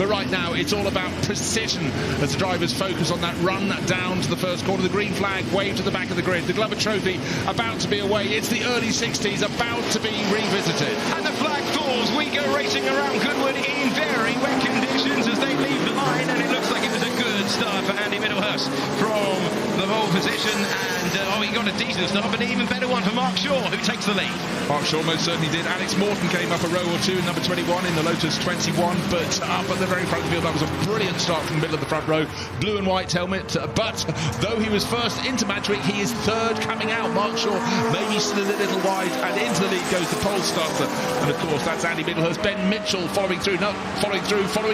But right now, it's all about precision as the drivers focus on that run down to the first corner. The green flag waved to the back of the grid. The Glover Trophy about to be away. It's the early 60s about to be revisited. And the flag falls. We go racing around Goodwood in very wet conditions as they leave the line, and it looks like it was a good start for Andy Middlehurst from the pole position, and he got a decent start, but an even better one for Mark Shaw, who takes the lead. Mark Shaw most certainly did. Alex Morton came up a row or two, number 21 in the Lotus 21, but up at the very front of the field, that was a brilliant start from the middle of the front row. Blue and white helmet, but though he was first into Magic, he is third coming out. Mark Shaw maybe still a little wide, and into the lead goes the pole starter, and of course that's Andy Middlehurst. Ben Mitchell following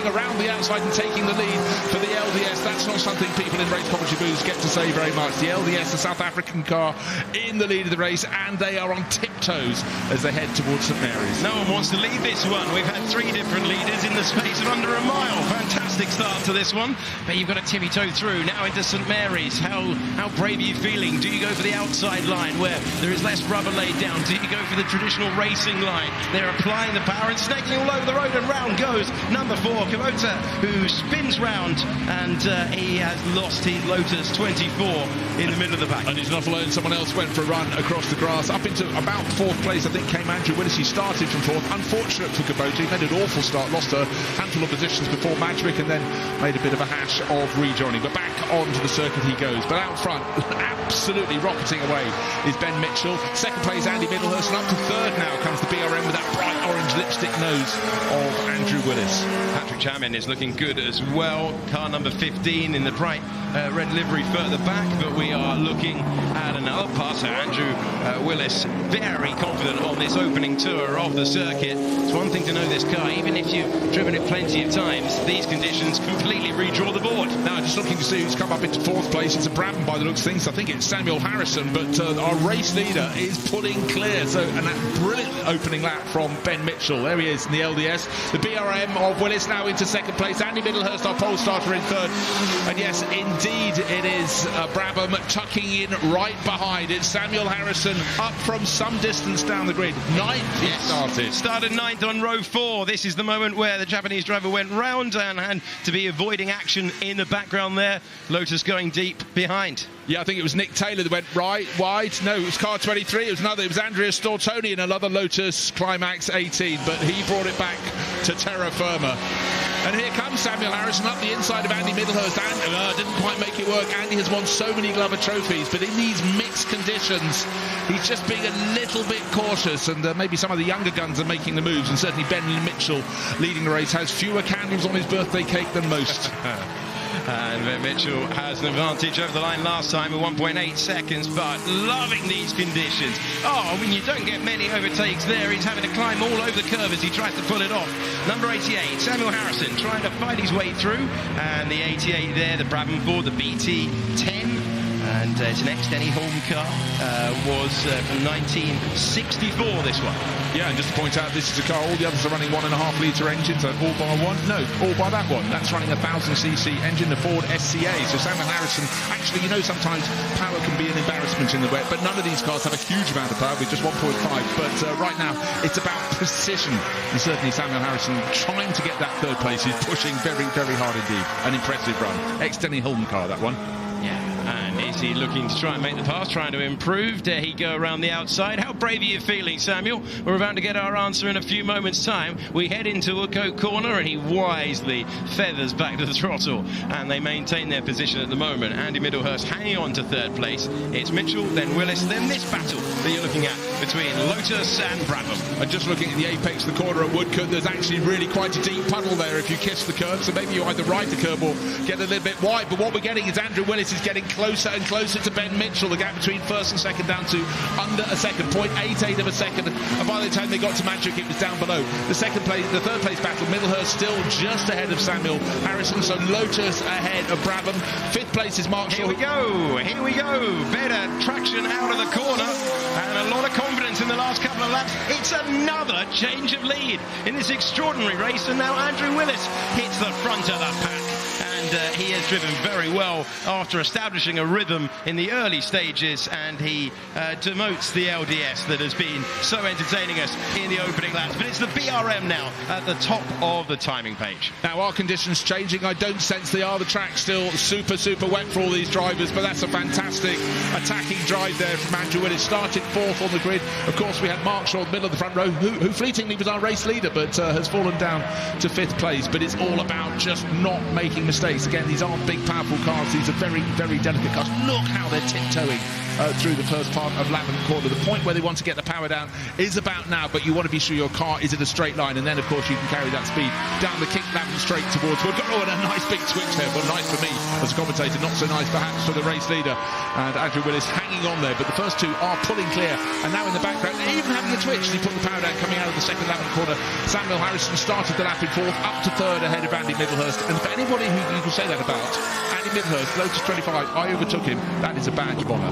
around the outside and taking the lead for the LDS. That's not something people in race commentary booths get to say very much. The LDS, the South African car, in the lead of the race, and they are on tiptoes as they head towards St Mary's. No one wants to lead this one. We've had three different leaders in the space of under a mile. Fantastic start to this one, but you've got to tippy-toe through now into St Mary's. How brave are you feeling? Do you go for the outside line where there is less rubber laid down? Do you go for the traditional racing line? They're applying the power and snaking all over the road, and round goes number 4, Kubota, who spins round, and he has lost his Lotus 24 in the middle of the pack. And he's not alone. Someone else went for a run across the grass up into about 4th place. I think came Andrew Willis. He started from 4th. Unfortunate for Kubota. He made an awful start, lost a handful of positions before Magic, and then made a bit of a hash of rejoining. But back onto the circuit he goes. But out front, absolutely rocketing away, is Ben Mitchell. 2nd place Andy Middlehurst, and up to 3rd now comes the BRM with that bright orange lipstick nose of Andrew Willis. Patrick Chapman is looking good as well. Car number 15 in the bright red livery further back, but we are looking at another passer. Andrew Willis, very confident on this opening tour of the circuit. It's one thing to know this car, even if you've driven it plenty of times, these conditions completely redraw the board. Now just looking to see who's come up into 4th place. It's a Brabham by the looks of things. I think it's Samuel Harrison, but our race leader is pulling clear. So, and that brilliant opening lap from Ben Mitchell. There he is in the LDS. The BRM of Willis now into 2nd place. Andy Middlehurst, our pole starter, in 3rd. And yes, indeed, it is Brabham tucking in right behind. It's Samuel Harrison up from some distance down the grid. 9th he started 9th on row 4. This is the moment where the Japanese driver went round and had to be avoiding action in the background there. Lotus going deep behind. Yeah, I think it was Nick Taylor that went wide. No, it was car 23. It was Andrea Stortoni in another Lotus Climax 18, but he brought it back to terra firma. And here comes Samuel Harrison up the inside of Andy Middlehurst, and didn't quite make it work. Andy has won so many Glover trophies, but in these mixed conditions, he's just being a little bit cautious, and maybe some of the younger guns are making the moves, and certainly Ben Mitchell, leading the race, has fewer candles on his birthday cake than most. And Ben Mitchell has an advantage over the line last time with 1.8 seconds, but loving these conditions. Oh, when you don't get many overtakes there, he's having to climb all over the curve as he tries to pull it off. Number 88, Samuel Harrison, trying to fight his way through. And the 88 there, the Brabham Ford, the BT10. And it's an ex-Denny Holm car, was from 1964, this one. Yeah, and just to point out, this is a car, all the others are running 1.5 litre engines, all by one. No, all by that one. That's running a 1000cc engine, the Ford SCA. So Samuel Harrison, actually, you know, sometimes power can be an embarrassment in the wet, but none of these cars have a huge amount of power with just 1.5. But right now, it's about precision. And certainly Samuel Harrison, trying to get that 3rd place, is pushing very, very hard indeed. An impressive run. Ex-Denny Holm car, that one. Yeah, and is he looking to try and make the pass, trying to improve? Dare he go around the outside? How brave are you feeling, Samuel? We're about to get our answer in a few moments' time. We head into a corner, and he wisely feathers back to the throttle, and they maintain their position at the moment. Andy Middlehurst hanging on to 3rd place. It's Mitchell, then Willis, then this battle that you're looking at between Lotus and Brabham. And just looking at the apex of the corner at Woodcote, there's actually really quite a deep puddle there if you kiss the curb, so maybe you either ride the curb or get a little bit wide. But what we're getting is Andrew Willis is getting closer and closer to Ben Mitchell. The gap between 1st and 2nd down to under a second, 0.88 of a second. And by the time they got to Magic, it was down below. The 3rd place battle, Middlehurst still just ahead of Samuel Harrison, so Lotus ahead of Brabham. 5th place is Mark Shaw. Here we go. Better traction out of the corner, and a lot of confidence in the last couple of laps. It's another change of lead in this extraordinary race, and now Andrew Willis hits the front of the pack. And and he has driven very well after establishing a rhythm in the early stages, and he demotes the LDS that has been so entertaining us in the opening laps. But it's the BRM now at the top of the timing page. Now, are conditions changing? I don't sense they are. The track's still super wet for all these drivers, but that's a fantastic attacking drive there from Andrew Willis. Started fourth on the grid. Of course, we had Mark Shaw in the middle of the front row, who fleetingly was our race leader, but has fallen down to fifth place. But it's all about just not making mistakes. Again, these aren't big, powerful cars. These are very delicate cars. Look how they're tiptoeing through the first part of lap and corner. The point where they want to get the power down is about now, but you want to be sure your car is in a straight line, and then, of course, you can carry that speed down the kick lap and straight towards Wood. Oh, and a nice big switch there. Well, nice for me as a commentator, not so nice perhaps for the race leader. And Andrew Willis hanging on there, but the first two are pulling clear. And now in the background, even having a twitch, he put the power down coming out of the second lap and corner. Samuel Harrison started the lap in fourth, up to third ahead of Andy Middlehurst. And for anybody who you can say that about, Andy Middlehurst, Lotus 25, I overtook him. That is a badge of honour.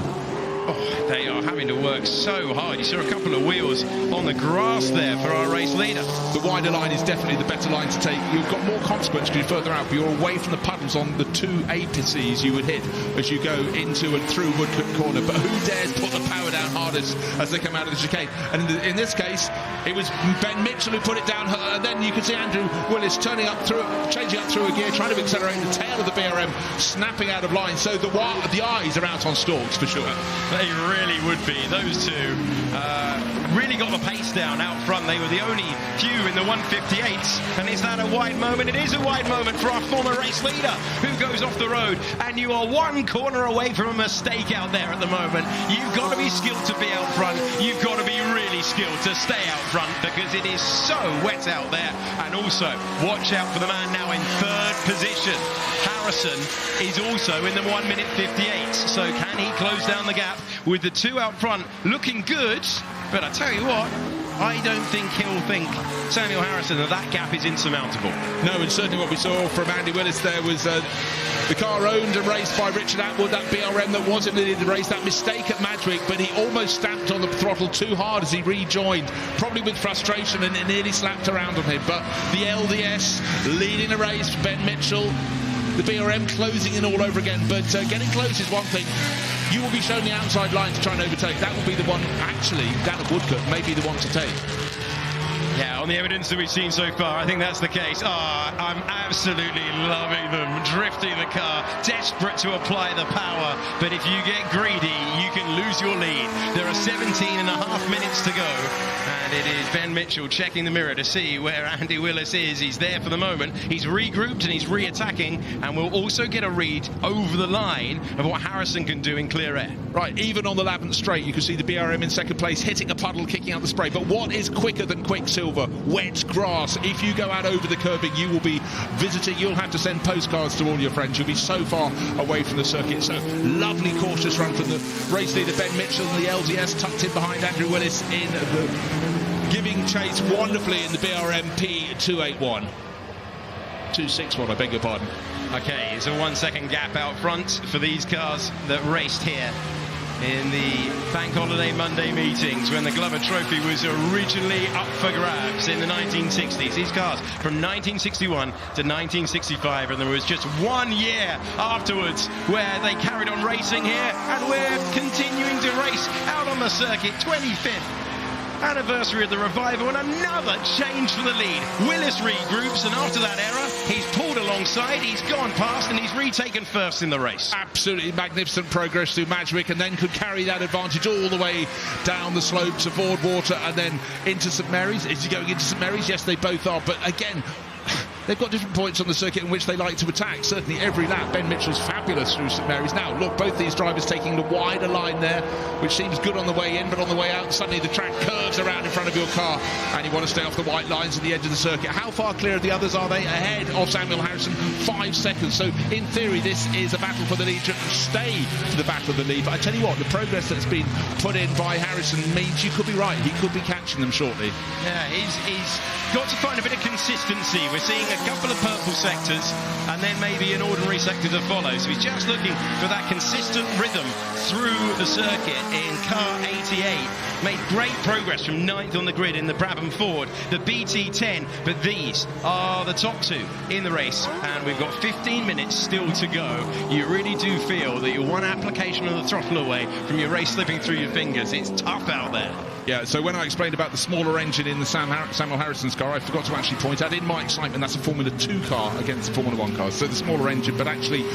Oh, they are having to work so hard. You saw a couple of wheels on the grass there for our race leader. The wider line is definitely the better line to take. You've got more consequence because you're further out, but you're away from the puddles on the two apeces you would hit as you go into and through Woodcote Corner. But who dares put the power down hardest as they come out of the chicane? And in this case, it was Ben Mitchell who put it down, and then you can see Andrew Willis turning up through, changing up through a gear, trying to accelerate. The tail of the BRM snapping out of line, so the eyes are out on stalks for sure. They really would be. Those two really got the pace down out front. They were the only few in the 158s. And is that a wide moment? It is a wide moment for our former race leader who goes off the road. And you are one corner away from a mistake out there at the moment. You've got to be skilled to be out front. You've got to be really skilled to stay out front because it is so wet out there. And also, watch out for the man now in third position. Harrison is also in the 1 minute 58. So can he close down the gap with the two out front looking good? But I tell you what, I don't think he'll think, Samuel Harrison, that gap is insurmountable. No, and certainly what we saw from Andy Willis there was the car owned and raced by Richard Atwood, that BRM that wasn't in the race, that mistake at Madwick, but he almost stamped on the throttle too hard as he rejoined, probably with frustration, and it nearly slapped around on him. But the LDS leading the race, Ben Mitchell, the BRM closing in all over again, but getting close is one thing. You will be shown the outside line to try and overtake. That will be the one, actually, down at Woodcote, maybe the one to take. Yeah, on the evidence that we've seen so far, I think that's the case. I'm absolutely loving them, drifting the car, desperate to apply the power. But if you get greedy, you can lose your lead. There are 17 and a half minutes to go. And it is Ben Mitchell checking the mirror to see where Andy Willis is. He's there for the moment. He's regrouped and he's re-attacking. And we'll also get a read over the line of what Harrison can do in clear air. Right, even on the Lavant straight, you can see the BRM in second place, hitting a puddle, kicking out the spray. But what is quicker than Quicksilver? Wet grass. If you go out over the curbing, you will be visiting. You'll have to send postcards to all your friends. You'll be so far away from the circuit. So lovely, cautious run from the race leader, Ben Mitchell, and the LDS tucked in behind Andrew Willis in the giving chase wonderfully in the BRM P281. 261, I beg your pardon. Okay, it's a 1 second gap out front for these cars that raced here in the Bank Holiday Monday meetings when the Glover Trophy was originally up for grabs in the 1960s. These cars from 1961 to 1965, and there was just 1 year afterwards where they carried on racing here, and we're continuing to race out on the circuit. 25th anniversary of the revival, and another change for the lead. Willis regroups, and after that error, he's pulled alongside, he's gone past, and he's retaken first in the race. Absolutely magnificent progress through Madwick, and then could carry that advantage all the way down the slopes of Fordwater and then into St Mary's. Is he going into St Mary's? Yes, they both are, but again, they've got different points on the circuit in which they like to attack. Certainly every lap, Ben Mitchell's fabulous through St Mary's. Now, look, both these drivers taking the wider line there, which seems good on the way in, but on the way out, suddenly the track curves around in front of your car, and you want to stay off the white lines at the edge of the circuit. How far clear of the others are they? Ahead of Samuel Harrison, 5 seconds. So, in theory, this is a battle for the lead, to stay for the battle of the lead. But I tell you what, the progress that's been put in by Harrison means you could be right. He could be catching them shortly. Yeah, he's got to find a bit of consistency. We're seeing a couple of purple sectors and then maybe an ordinary sector to follow. So he's just looking for that consistent rhythm through the circuit in car 88. Made great progress from 9th on the grid in the Brabham Ford, the BT10. But these are the top two in the race. And we've got 15 minutes still to go. You really do feel that you're one application of the throttle away from your race slipping through your fingers. It's tough out there. Yeah, so when I explained about the smaller engine in the Samuel Harrison's car, I forgot to actually point out in my excitement that's a Formula 2 car against the Formula 1 cars. So the smaller engine, but actually,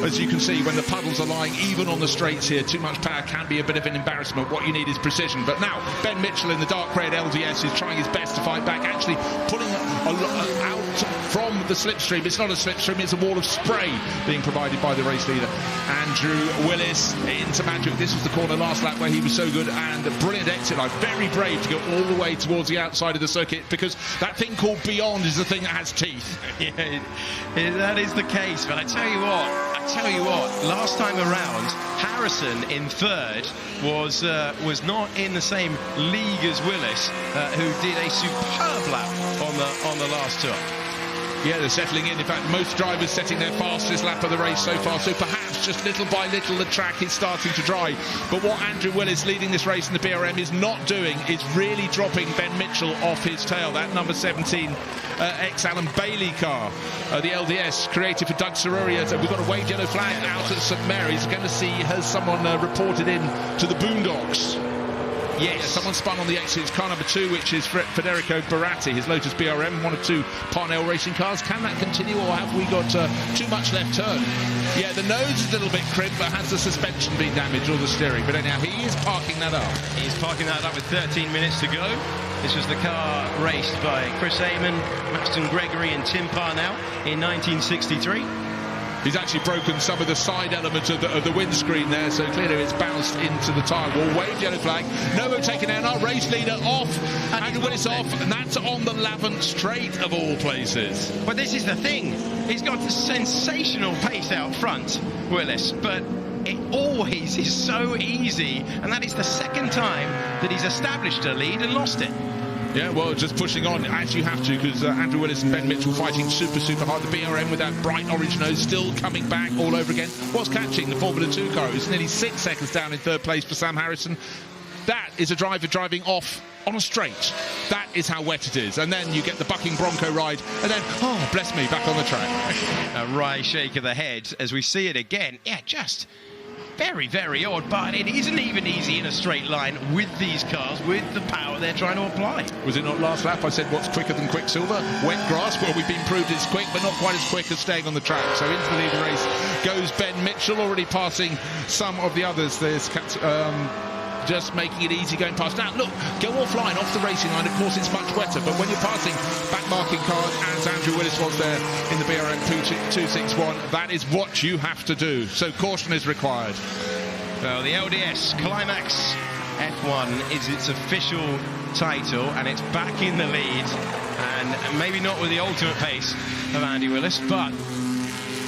as you can see, when the puddles are lying even on the straights here, too much power can be a bit of an embarrassment. What you need is precision. But now, Ben Mitchell in the dark red LDS is trying his best to fight back, actually pulling out from the slipstream. It's not a slipstream, it's a wall of spray being provided by the race leader. Andrew Willis into Manduk. This was the corner last lap where he was so good, and a brilliant exit line. Very brave to go all the way towards the outside of the circuit, because that thing called Beyond is the thing that has teeth. Yeah, that is the case. But I tell you what, last time around, Harrison in third was not in the same league as Willis, who did a superb lap on the last tour. Yeah, they're settling in. In fact, most drivers setting their fastest lap of the race so far. So perhaps just little by little the track is starting to dry. But what Andrew Willis leading this race in the BRM is not doing is really dropping Ben Mitchell off his tail. That number 17 ex-Alan Bailey car, the LDS, created for Doug Saruria. So we've got a waved yellow flag out at St Mary's. Going to see, has someone reported in to the Boondocks? Yes, yeah, someone spun on the exit. It's car number 2, which is Federico Baratti, his Lotus BRM, one of 2 Parnell racing cars. Can that continue, or have we got too much left turn? Yeah, the nose is a little bit crimped, but has the suspension been damaged or the steering? But anyhow, he is parking that up. He's parking that up with 13 minutes to go. This was the car raced by Chris Amon, Maxton Gregory and Tim Parnell in 1963. He's actually broken some of the side element of the windscreen there, so clearly it's bounced into the tyre wall. Waved yellow flag. Novo taken out. Our race leader off. And Willis off, and that's on the Lavant Straight of all places. But this is the thing. He's got a sensational pace out front, Willis, but it always is so easy, and that is the second time that he's established a lead and lost it. Yeah, well, just pushing on as you have to, because Andrew Willis and Ben Mitchell fighting super hard. The BRM with that bright orange nose still coming back all over again. What's catching the Formula 2 car? It's nearly 6 seconds down in third place for Sam Harrison. That is a driver driving off on a straight. That is how wet it is. And then you get the bucking Bronco ride, and then, oh, bless me, back on the track. A wry shake of the head as we see it again. Yeah, just very, very odd, but it isn't even easy in a straight line with these cars, with the power they're trying to apply. Was it not last lap I said what's quicker than Quicksilver? Wet grass. Well, we've been proved it's quick, but not quite as quick as staying on the track. So into the lead of the race goes Ben Mitchell, already passing some of the others. There's just making it easy going past. Now, look, go offline, off the racing line. Of course, it's much wetter, but when you're passing back-marking cars, as Andrew Willis was there in the BRM 261, that is what you have to do. So caution is required. Well, the LDS Climax F1 is its official title, and it's back in the lead, and maybe not with the ultimate pace of Andy Willis, but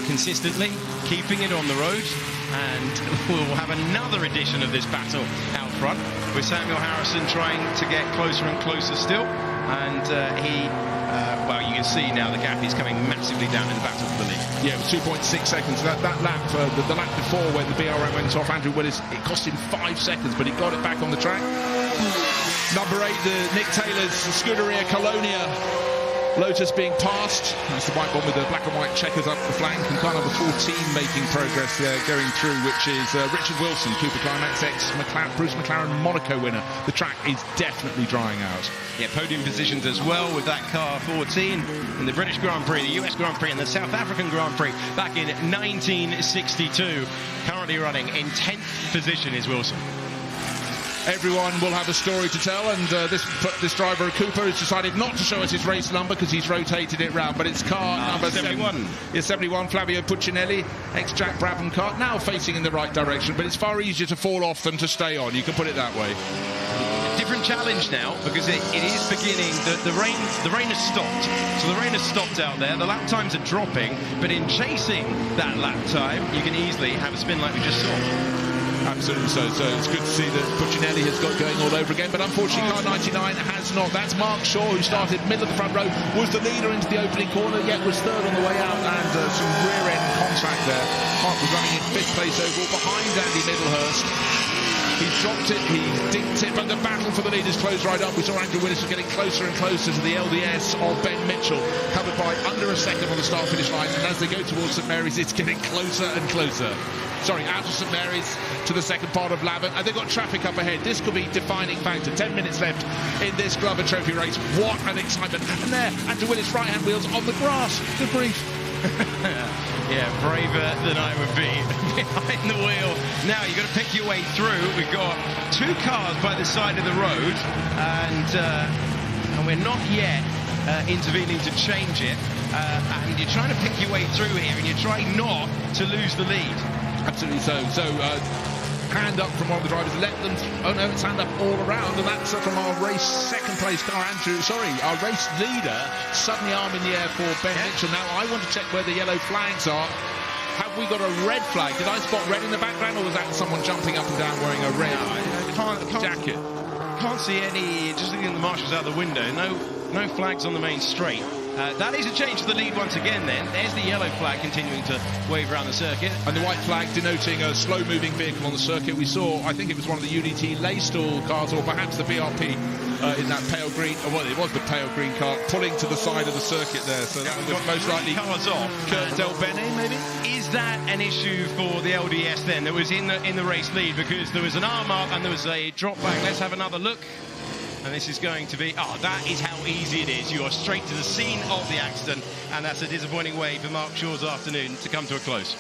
consistently keeping it on the road. And we'll have another edition of this battle out front, with Samuel Harrison trying to get closer and closer still. And well, you can see now the gap is coming massively down in the battle for the lead. Yeah, it was 2.6 seconds. That lap, the lap before when the BRM went off, Andrew Willis, it cost him 5 seconds, but he got it back on the track. Number 8, the Nick Taylor's Scuderia Colonia Lotus being passed. That's the white one with the black and white checkers up the flank, and car number 14 making progress going through, which is Richard Wilson, Cooper Climax Bruce McLaren Monaco winner. The track is definitely drying out. Yeah, podium positions as well with that car 14 in the British Grand Prix, the US Grand Prix and the South African Grand Prix back in 1962. Currently running in 10th position is Wilson. Everyone will have a story to tell, and this driver, Cooper, has decided not to show us his race number because he's rotated it round, but it's car number 71. Yeah, 71, Flavio Puccinelli, ex-Jack Brabham car, now facing in the right direction, but it's far easier to fall off than to stay on, you can put it that way. Different challenge now, because it is beginning, the rain has stopped, so the rain has stopped out there, the lap times are dropping, but in chasing that lap time, you can easily have a spin like we just saw. Absolutely so. So it's good to see that Puccinelli has got going all over again, but unfortunately car 99 has not. That's Mark Shaw, who started middle of the front row, was the leader into the opening corner, yet was third on the way out, and some rear-end contact there. Hart was running in 5th place overall behind Andy Middlehurst. He's dropped it, he dinked it, but the battle for the lead is closed right up. We saw Andrew Willis was getting closer and closer to the LDS of Ben Mitchell, covered by under a second on the start-finish line, and as they go towards St Mary's, it's getting closer and closer. Sorry, out of St Mary's to the second part of Lavant, and they've got traffic up ahead. This could be defining factor. 10 minutes left in this Glover Trophy race. What an excitement. And there, Andrew Willis' right-hand wheels on the grass. Good grief. Yeah, braver than I would be behind the wheel. Now you've got to pick your way through. We've got 2 cars by the side of the road, and we're not yet intervening to change it. And you're trying to pick your way through here, and you're trying not to lose the lead. Absolutely so. So, hand up from one of the drivers. Let them... Oh, no, it's hand up all around. And that's from our race second-place car, our race leader, suddenly arm in the air for Ben Mitchell. Now, I want to check where the yellow flags are. Have we got a red flag? Did I spot red in the background, or was that someone jumping up and down wearing a red jacket? Can't see any... Just looking at the marshals out the window. No flags on the main straight. That is a change to the lead once again then. There's the yellow flag continuing to wave around the circuit. And the white flag denoting a slow-moving vehicle on the circuit. We saw, I think it was one of the UDT Laystall cars, or perhaps the BRP in that pale green, well, it was the pale green car, pulling to the side of the circuit there. So that was most likely cars off. Kurt Del Bene, maybe? Is that an issue for the LDS then? That was in the race lead, because there was an arm up and there was a drop back. Let's have another look. And this is going to be... Oh, that is how easy it is. You are straight to the scene of the accident, and that's a disappointing way for Mark Shaw's afternoon to come to a close.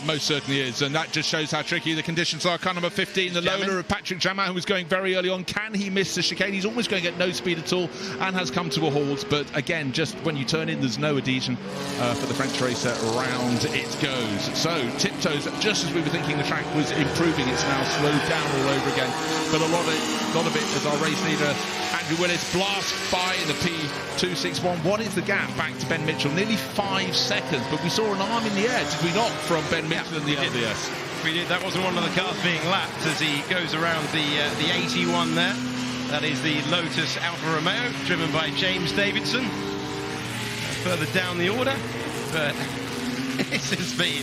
Most certainly is, and that just shows how tricky the conditions are. Car number 15, the Lola of Patrick Jamin, who was going very early on. Can he miss the chicane? He's almost going at no speed at all and has come to a halt. But again, just when you turn in, there's no adhesion for the French racer. Round it goes. So tiptoes, just as we were thinking the track was improving, it's now slowed down all over again. But a lot of it as our race leader Andrew Willis blasts by in the P261. What is the gap back to Ben Mitchell? Nearly 5 seconds, but we saw an arm in the air, did we not, from Ben Mitchell and the LDS? We did. That wasn't one of the cars being lapped as he goes around the 81 there. That is the Lotus Alfa Romeo, driven by James Davidson. Further down the order, but this has been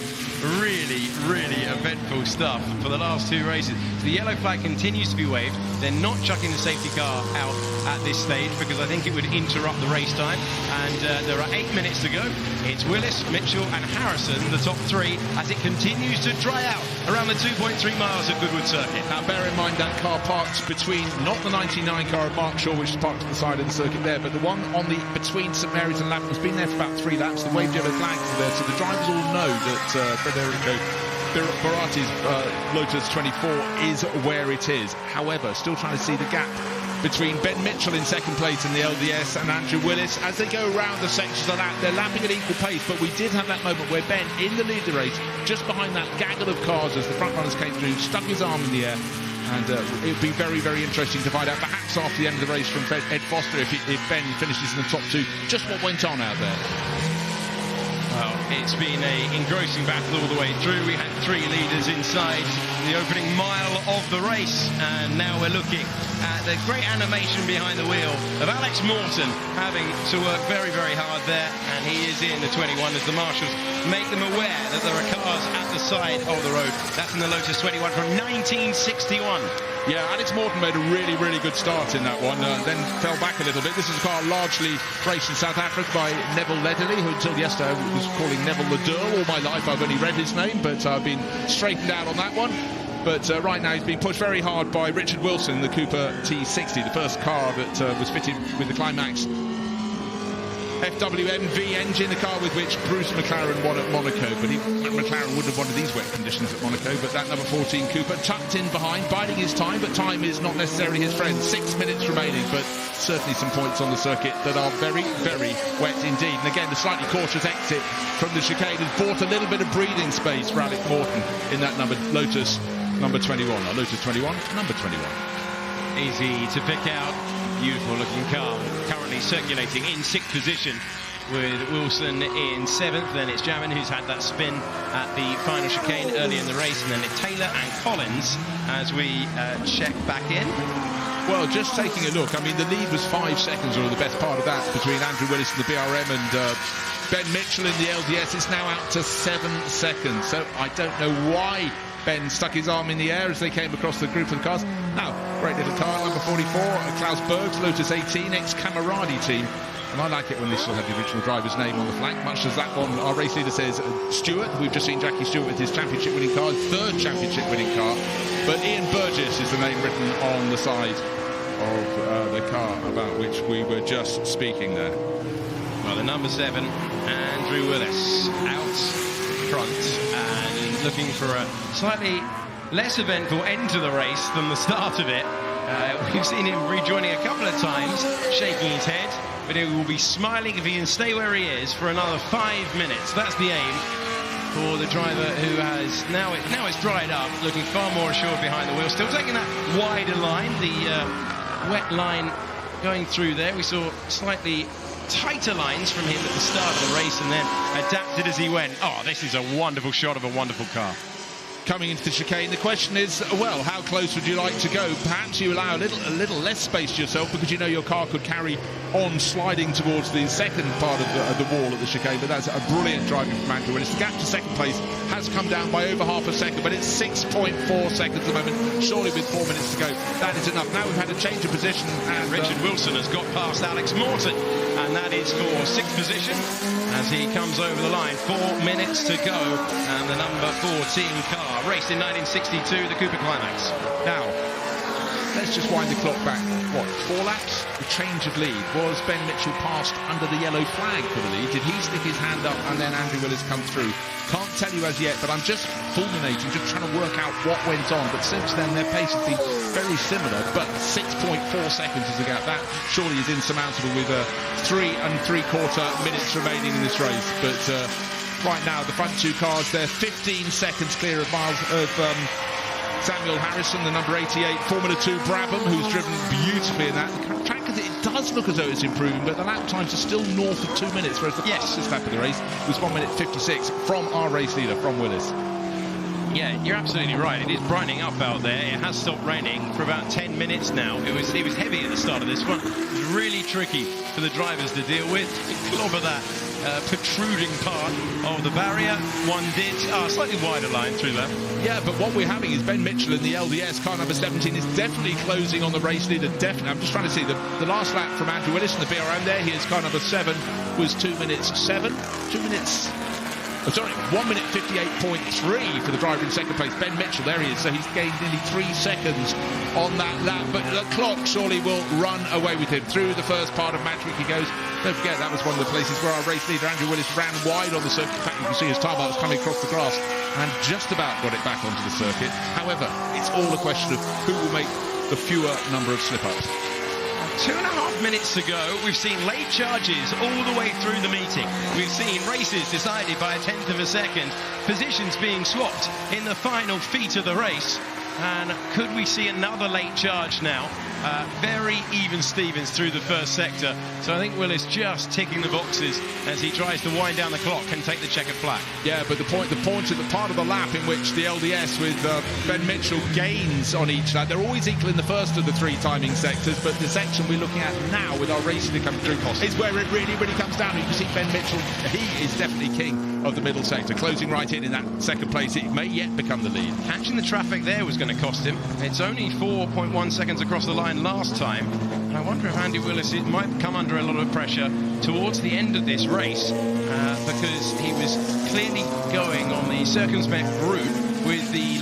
really, really eventful stuff for the last 2 races. The yellow flag continues to be waved. They're not chucking the safety car out at this stage because I think it would interrupt the race time. And there are 8 minutes to go. It's Willis, Mitchell and Harrison, the top 3, as it continues to dry out around the 2.3 miles of Goodwood Circuit. Now bear in mind that car parked between, not the 99 car of Mark Shaw, which is parked to the side of the circuit there, but the one on the between St Mary's and Lavant has been there for about 3 laps. The waved yellow flag is there, so the drivers all know that Federico Barati's Lotus 24 is where it is. However, still trying to see the gap between Ben Mitchell in second place in the LDS and Andrew Willis as they go around the sections of that. They're lapping at equal pace, but we did have that moment where Ben, in the lead of the race, just behind that gaggle of cars as the front runners came through, stuck his arm in the air. And it would be very, very interesting to find out, perhaps after the end of the race from Ed Foster, if Ben finishes in the top 2, just what went on out there. Well, it's been an engrossing battle all the way through. We had 3 leaders inside the opening mile of the race, and now we're looking at the great animation behind the wheel of Alex Morton having to work very, very hard there, and he is in the 21 as the marshals make them aware that there are cars at the side of the road. That's in the Lotus 21 from 1961. Yeah, Alex Morton made a really, really good start in that one, then fell back a little bit. This is a car largely raced in South Africa by Neville Ledley, who until yesterday was calling Neville Ledurl. All my life I've only read his name, but I've been straightened out on that one. But right now he's being pushed very hard by Richard Wilson, the Cooper T60, the first car that was fitted with the Climax FWMV engine, the car with which Bruce McLaren won at Monaco, but McLaren wouldn't have wanted these wet conditions at Monaco. But that number 14 Cooper tucked in behind, biding his time, but time is not necessarily his friend. 6 minutes remaining, but certainly some points on the circuit that are very, very wet indeed. And again, the slightly cautious exit from the chicane has bought a little bit of breathing space for Alex Morton in that Lotus number 21, or Lotus 21, number 21. Easy to pick out. Beautiful looking car, currently circulating in 6th position with Wilson in 7th. Then it's Jamin who's had that spin at the final chicane early in the race, and then it's Taylor and Collins as we check back in. Well, just taking a look, I mean, the lead was 5 seconds, or the best part of that, between Andrew Willis in the BRM and Ben Mitchell in the LDS. It's now out to 7 seconds, so I don't know why Ben stuck his arm in the air as they came across the group of cars. Now, great little car, number 44, Klaus Berg's Lotus 18, ex-Cameradi team. And I like it when they still have the original driver's name on the flank, much as that one, our race leader says Stewart. We've just seen Jackie Stewart with his championship winning car, 3rd championship winning car. But Ian Burgess is the name written on the side of the car about which we were just speaking there. Well, the number 7, Andrew Willis, out front and looking for a slightly less eventful end to the race than the start of it. We've seen him rejoining a couple of times, shaking his head, but he will be smiling if he can stay where he is for another 5 minutes. That's the aim for the driver who has now it's dried up, looking far more assured behind the wheel, still taking that wider line, the wet line going through there. We saw slightly tighter lines from him at the start of the race and then adapted as he went. Oh, this is a wonderful shot of a wonderful car. Coming into the chicane, the question is, well, how close would you like to go? Perhaps you allow a little less space to yourself because you know your car could carry on sliding towards the second part of the wall at the chicane, but that's a brilliant driving from Andrew Willis. The gap to second place has come down by over half a second, but it's 6.4 seconds at the moment, surely with 4 minutes to go. That is enough. Now we've had a change of position. And Richard Wilson has got past Alex Morton, and that is for 6th position as he comes over the line. 4 minutes to go, and the number 14 car raced in 1962, the Cooper Climax. Now, let's just wind the clock back, 4 laps? The change of lead. Was Ben Mitchell passed under the yellow flag for the lead? Did he stick his hand up and then Andrew Willis come through? Can't tell you as yet, but I'm just fulminating, just trying to work out what went on. But since then, their pace has been very similar, but 6.4 seconds is the gap. That surely is insurmountable with 3 3/4 minutes remaining in this race. But right now, the front 2 cars, they're 15 seconds clear of Samuel Harrison, the number 88, Formula 2 Brabham, who's driven beautifully in that. The track, it does look as though it's improving, but the lap times are still north of 2 minutes, whereas the fastest lap of the race was 1 minute 56 from our race leader, from Willis. Yeah, you're absolutely right. It is brightening up out there. It has stopped raining for about 10 minutes now. It was heavy at the start of this one. It was really tricky for the drivers to deal with. Clobber that protruding part of the barrier. One did slightly wider line through that. Yeah, but what we're having is Ben Mitchell in the LDS, car number 17, is definitely closing on the race leader. Definitely. I'm just trying to see the last lap from Andrew Willis in the BRM there. He is car number 7, was 2 minutes 7. 2 minutes... Oh, sorry, 1 minute 58.3 for the driver in second place, Ben Mitchell. There he is, so he's gained nearly 3 seconds on that lap. But the clock surely will run away with him. Through the first part of Matchwick he goes. Don't forget, that was one of the places where our race leader, Andrew Willis, ran wide on the circuit. In fact, you can see his tyre marks coming across the grass and just about got it back onto the circuit. However, it's all a question of who will make the fewer number of slip-ups. 2.5 minutes to go. We've seen late charges all the way through the meeting. We've seen races decided by a 1/10 of a second, positions being swapped in the final feet of the race. And could we see another late charge now? Very even Stevens through the first sector. So I think Willis just ticking the boxes as he tries to wind down the clock and take the checkered flag. Yeah, but the point of the part of the lap in which the LDS with Ben Mitchell gains on each lap, they're always equal in the first of the 3 timing sectors, but the section we're looking at now with our racing to come through is where it really comes down. You can see Ben Mitchell, he is definitely king of the middle sector, closing right in that second place. It may yet become the lead. Catching the traffic there was going to cost him. It's only 4.1 seconds across the line last time. And I wonder if Andy Willis might come under a lot of pressure towards the end of this race because he was clearly going on the circumspect route with the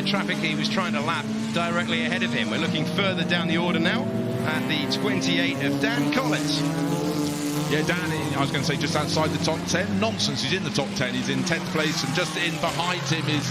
traffic he was trying to lap directly ahead of him. We're looking further down the order now at the 28 of Dan Collins. Yeah, Dan, I was going to say just outside the top 10. Nonsense, he's in the top 10. He's in 10th place, and just in behind him is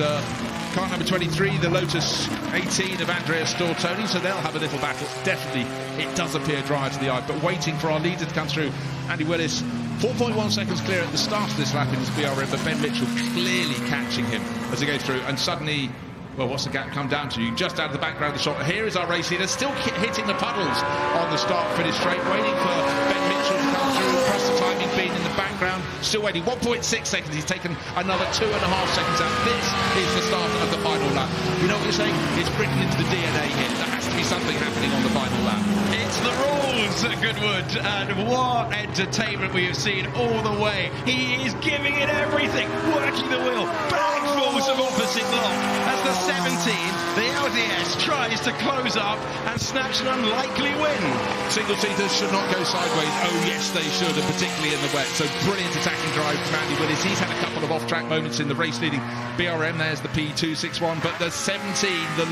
car number 23, the Lotus 18 of Andrea Stortoni, so they'll have a little battle. Definitely, it does appear dry to the eye, but waiting for our leader to come through. Andy Willis, 4.1 seconds clear at the start of this lap in his BRM, but Ben Mitchell clearly catching him as he goes through, and suddenly... Well, what's the gap come down to? Just out of the background of the shot. Here is our race leader, still hitting the puddles on the start-finish straight, waiting for Ben Mitchell to come through across What's the timing been in the background? Still waiting. 1.6 seconds. He's taken another 2.5 seconds out. This is the start of the final lap. You know what you're saying? It's written into the DNA here. There has to be something happening on the final lap. It's the rules at Goodwood, and what entertainment we have seen all the way. He is giving it everything, working the wheel, back force of opposite lock. As the 17, the LDS tries to close up and snatch an unlikely win. Single seaters should not go sideways. Oh yes, they should, and particularly in the wet. So brilliant attacking drive from Andy Willis. He's had a couple of off-track moments in the race-leading BRM. There's the P261, but the 17, the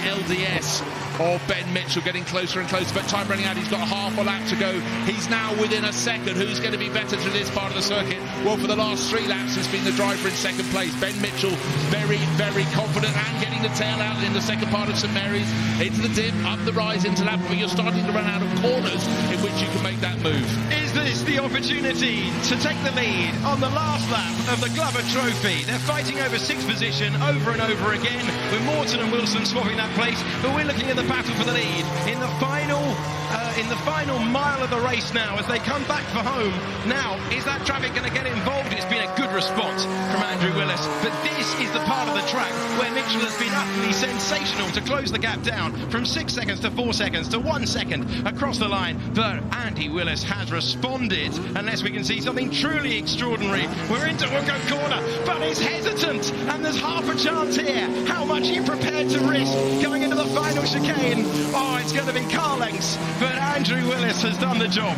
LDS of Ben Mitchell getting closer and closer, but time running out. He's got half a lap to go. He's now within a second. Who's going to be better through this part of the circuit? Well, for the last 3 laps, it's been the driver in second place. Ben Mitchell, very, very confident and getting the tail out in the second part of St Mary's. Into the dip, up the rise into lap, but you're starting to run out of corners in which you can make that move. Is this the opportunity to take the lead on the last lap of the Glover Trophy? They're fighting over 6th position over and over again, with Morton and Wilson swapping that place, but we're looking at the battle for the lead in the final mile of the race now as they come back for home. Now, is that traffic going to get involved? It's been a good response from Andrew Willis, but this is the part of the track where Mitchell has been utterly sensational to close the gap down from 6 seconds to 4 seconds to 1 second across the line. But Andy Willis has responded, unless we can see something truly extraordinary. We're into Woodcote Corner, but he's hesitant, and there's half a chance here. How much are you prepared to risk going into the final chicane? Oh, it's going to be car lengths, but Andrew Willis has done the job.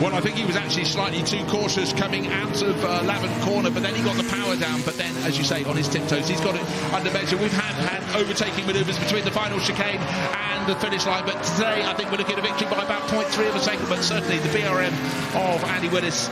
Well, I think he was actually slightly too cautious coming out of Lavant Corner, but then he got the power down. But then, as you say, on his tiptoes, he's got it under measure. We've had overtaking manoeuvres between the final chicane and the finish line, but today I think we're looking at a victory by about 0.3 of a second. But certainly the BRM of Andy Willis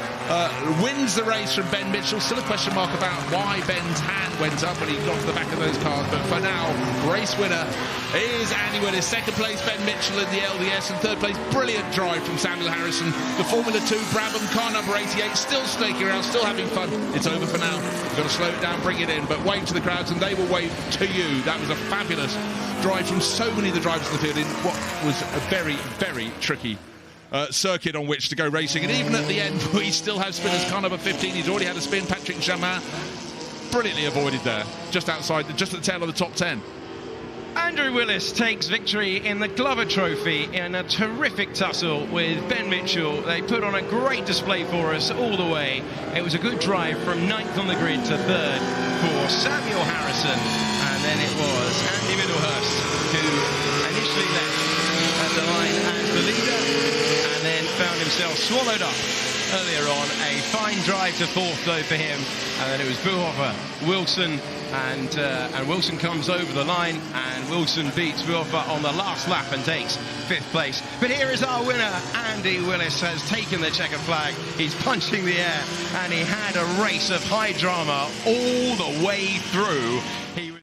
wins the race from Ben Mitchell. Still a question mark about why Ben's hand went up when he got to the back of those cars, but for now, race winner is Andy Willis. Second place, Ben Mitchell in the LDS, and third place, brilliant drive from Samuel Harrison. The Formula 2 Brabham car number 88, still snaking around, still having fun. It's over for now. You've got to slow it down, bring it in, but wave to the crowds, and they will wave to you. That was a fabulous drive from so many of the drivers in the field in what was a very, very tricky circuit on which to go racing. And even at the end, we still have spinners. Car number 15, he's already had a spin. Patrick Jamin, brilliantly avoided there, just outside, just at the tail of the top 10. Andrew Willis takes victory in the Glover Trophy in a terrific tussle with Ben Mitchell. They put on a great display for us all the way. It was a good drive from 9th on the grid to 3rd for Samuel Harrison, and then it was Andy Middlehurst who initially left at the line as the leader and then found himself swallowed up earlier on. A fine drive to 4th though for him, and then it was Buhofer, Wilson, and Wilson comes over the line, and Wilson beats Buhofer on the last lap and takes 5th place. But here is our winner. Andy Willis has taken the checkered flag. He's punching the air, and he had a race of high drama all the way through. He